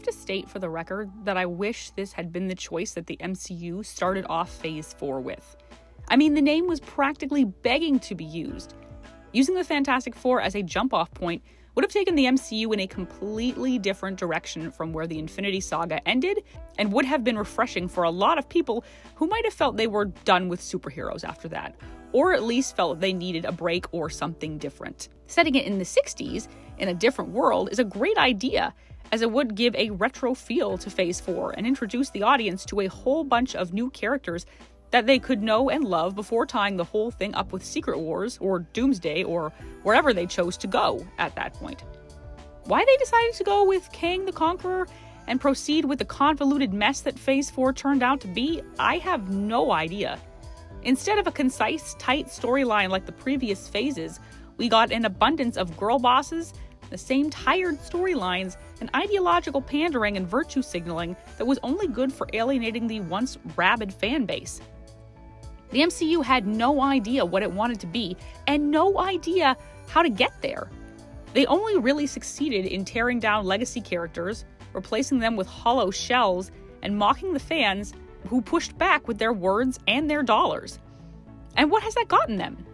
to state for the record that I wish this had been the choice that the MCU started off Phase 4 with. I mean, the name was practically begging to be used. Using the Fantastic Four as a jump-off point would have taken the MCU in a completely different direction from where the Infinity Saga ended, and would have been refreshing for a lot of people who might have felt they were done with superheroes after that, or at least felt they needed a break or something different. Setting it in the 60s, in a different world, is a great idea, as it would give a retro feel to Phase 4 and introduce the audience to a whole bunch of new characters that they could know and love before tying the whole thing up with Secret Wars or Doomsday or wherever they chose to go at that point. Why they decided to go with Kang the Conqueror and proceed with the convoluted mess that Phase 4 turned out to be, I have no idea. Instead of a concise, tight storyline like the previous phases, we got an abundance of girl bosses, the same tired storylines, and ideological pandering and virtue signaling that was only good for alienating the once rabid fan base. The MCU had no idea what it wanted to be, and no idea how to get there. They only really succeeded in tearing down legacy characters, replacing them with hollow shells, and mocking the fans who pushed back with their words and their dollars. And what has that gotten them?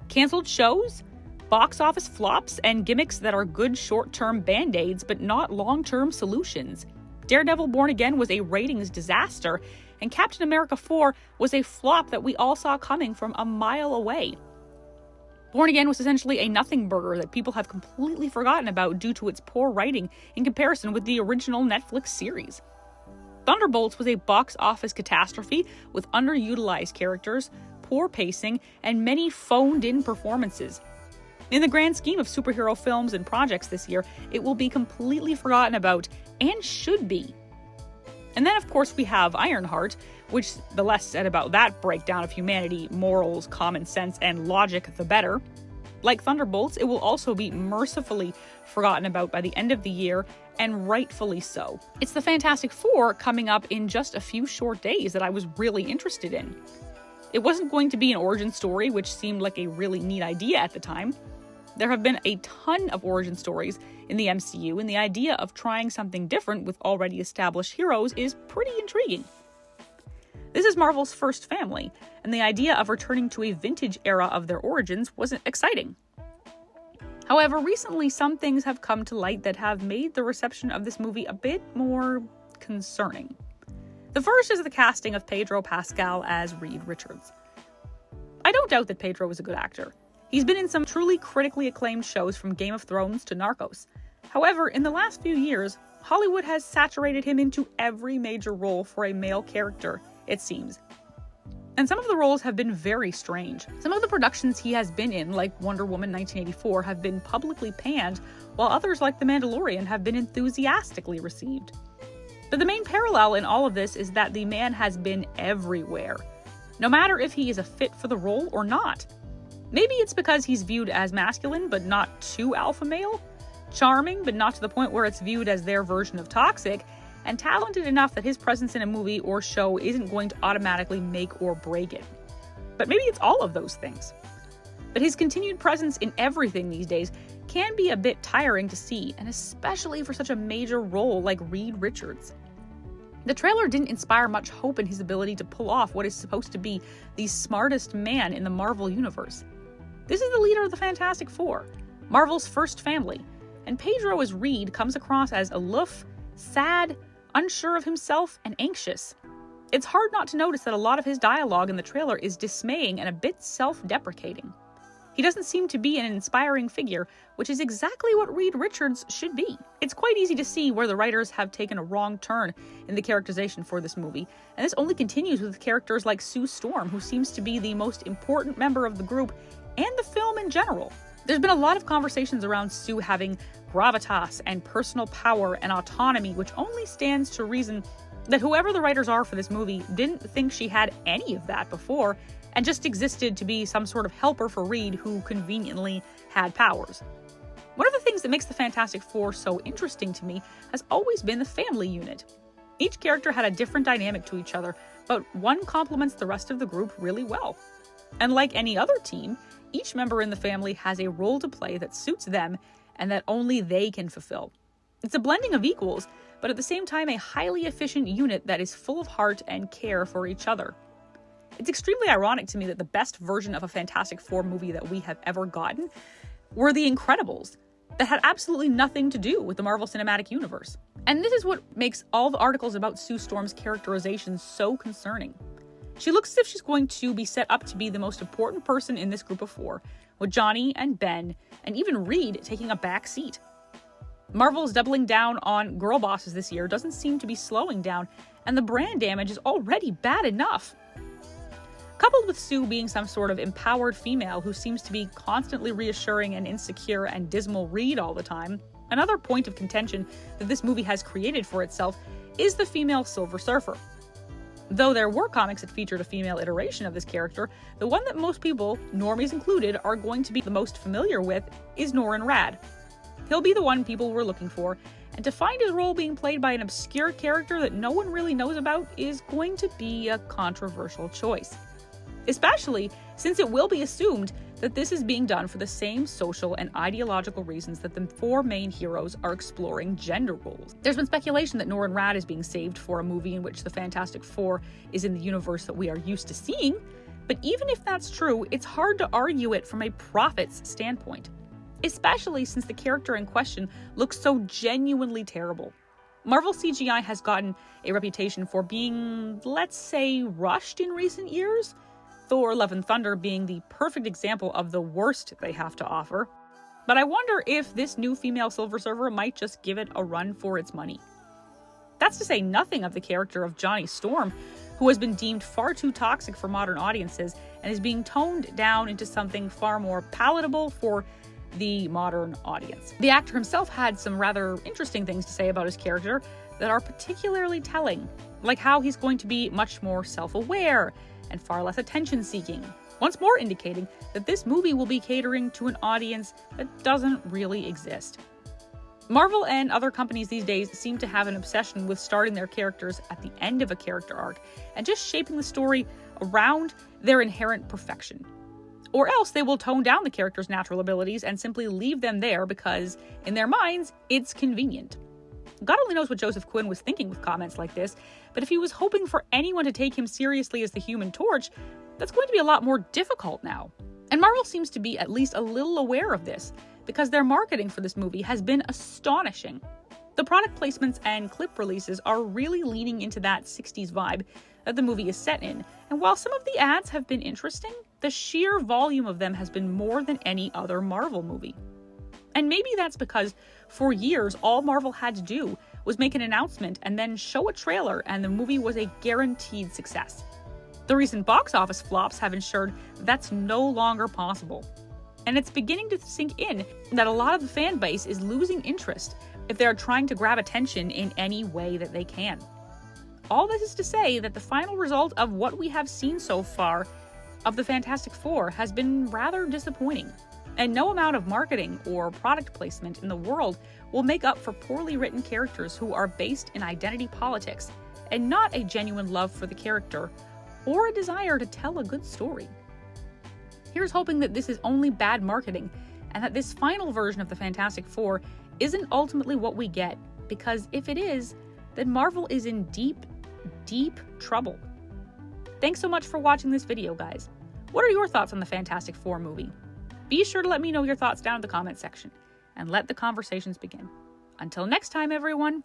Cancelled shows? Box office flops and gimmicks that are good short-term band-aids but not long-term solutions. Daredevil Born Again was a ratings disaster, and Captain America 4 was a flop that we all saw coming from a mile away. Born Again was essentially a nothing burger that people have completely forgotten about due to its poor writing in comparison with the original Netflix series. Thunderbolts was a box office catastrophe with underutilized characters, poor pacing, and many phoned-in performances. In the grand scheme of superhero films and projects this year, it will be completely forgotten about, and should be. And then, of course, we have Ironheart, which the less said about that breakdown of humanity, morals, common sense, and logic, the better. Like Thunderbolts, it will also be mercifully forgotten about by the end of the year, and rightfully so. It's the Fantastic Four coming up in just a few short days that I was really interested in. It wasn't going to be an origin story, which seemed like a really neat idea at the time. There have been a ton of origin stories in the MCU, and the idea of trying something different with already established heroes is pretty intriguing. This is Marvel's first family, and the idea of returning to a vintage era of their origins wasn't exciting. However, recently some things have come to light that have made the reception of this movie a bit more concerning. The first is the casting of Pedro Pascal as Reed Richards. I don't doubt that Pedro is a good actor. He's been in some truly critically acclaimed shows from Game of Thrones to Narcos. However, in the last few years, Hollywood has saturated him into every major role for a male character, it seems. And some of the roles have been very strange. Some of the productions he has been in, like Wonder Woman 1984, have been publicly panned, while others, like The Mandalorian, have been enthusiastically received. But the main parallel in all of this is that the man has been everywhere, no matter if he is a fit for the role or not. Maybe it's because he's viewed as masculine, but not too alpha male, charming, but not to the point where it's viewed as their version of toxic, and talented enough that his presence in a movie or show isn't going to automatically make or break it. But maybe it's all of those things. But his continued presence in everything these days can be a bit tiring to see, and especially for such a major role like Reed Richards. The trailer didn't inspire much hope in his ability to pull off what is supposed to be the smartest man in the Marvel Universe. This is the leader of the Fantastic Four, Marvel's first family, and Pedro as Reed comes across as aloof, sad, unsure of himself, and anxious. It's hard not to notice that a lot of his dialogue in the trailer is dismaying and a bit self-deprecating. He doesn't seem to be an inspiring figure, which is exactly what Reed Richards should be. It's quite easy to see where the writers have taken a wrong turn in the characterization for this movie, and this only continues with characters like Sue Storm, who seems to be the most important member of the group and the film in general. There's been a lot of conversations around Sue having gravitas and personal power and autonomy, which only stands to reason that whoever the writers are for this movie didn't think she had any of that before, and just existed to be some sort of helper for Reed who conveniently had powers. One of the things that makes the Fantastic Four so interesting to me has always been the family unit. Each character had a different dynamic to each other, but one complements the rest of the group really well. And like any other team, each member in the family has a role to play that suits them and that only they can fulfill. It's a blending of equals, but at the same time a highly efficient unit that is full of heart and care for each other. It's extremely ironic to me that the best version of a Fantastic Four movie that we have ever gotten were The Incredibles, that had absolutely nothing to do with the Marvel Cinematic Universe. And this is what makes all the articles about Sue Storm's characterization so concerning. She looks as if she's going to be set up to be the most important person in this group of four, with Johnny and Ben and even Reed taking a back seat. Marvel's doubling down on girl bosses this year doesn't seem to be slowing down, and the brand damage is already bad enough. Coupled with Sue being some sort of empowered female who seems to be constantly reassuring an insecure and dismal Reed all the time, another point of contention that this movie has created for itself is the female Silver Surfer. Though there were comics that featured a female iteration of this character, the one that most people, normies included, are going to be the most familiar with is Norrin Radd. He'll be the one people were looking for, and to find his role being played by an obscure character that no one really knows about is going to be a controversial choice. Especially since it will be assumed that this is being done for the same social and ideological reasons that the four main heroes are exploring gender roles. There's been speculation that Norrin Radd is being saved for a movie in which the Fantastic Four is in the universe that we are used to seeing, but even if that's true, it's hard to argue it from a profits standpoint, especially since the character in question looks so genuinely terrible. Marvel CGI has gotten a reputation for being, let's say, rushed in recent years, Thor: Love and Thunder being the perfect example of the worst they have to offer. But I wonder if this new female Silver Surfer might just give it a run for its money. That's to say nothing of the character of Johnny Storm, who has been deemed far too toxic for modern audiences and is being toned down into something far more palatable for the modern audience. The actor himself had some rather interesting things to say about his character that are particularly telling, like how he's going to be much more self-aware and far less attention-seeking, once more indicating that this movie will be catering to an audience that doesn't really exist. Marvel and other companies these days seem to have an obsession with starting their characters at the end of a character arc and just shaping the story around their inherent perfection. Or else they will tone down the character's natural abilities and simply leave them there because, in their minds, it's convenient. God only knows what Joseph Quinn was thinking with comments like this, but if he was hoping for anyone to take him seriously as the Human Torch, that's going to be a lot more difficult now. And Marvel seems to be at least a little aware of this, because their marketing for this movie has been astonishing. The product placements and clip releases are really leaning into that 60s vibe that the movie is set in, and while some of the ads have been interesting, the sheer volume of them has been more than any other Marvel movie. And maybe that's because for years, all Marvel had to do was make an announcement and then show a trailer, and the movie was a guaranteed success. The recent box office flops have ensured that's no longer possible. And it's beginning to sink in that a lot of the fan base is losing interest if they're trying to grab attention in any way that they can. All this is to say that the final result of what we have seen so far of the Fantastic Four has been rather disappointing. And no amount of marketing or product placement in the world will make up for poorly written characters who are based in identity politics and not a genuine love for the character or a desire to tell a good story. Here's hoping that this is only bad marketing and that this final version of the Fantastic Four isn't ultimately what we get, because if it is, then Marvel is in deep, deep trouble. Thanks so much for watching this video, guys. What are your thoughts on the Fantastic Four movie? Be sure to let me know your thoughts down in the comment section, and let the conversations begin. Until next time, everyone.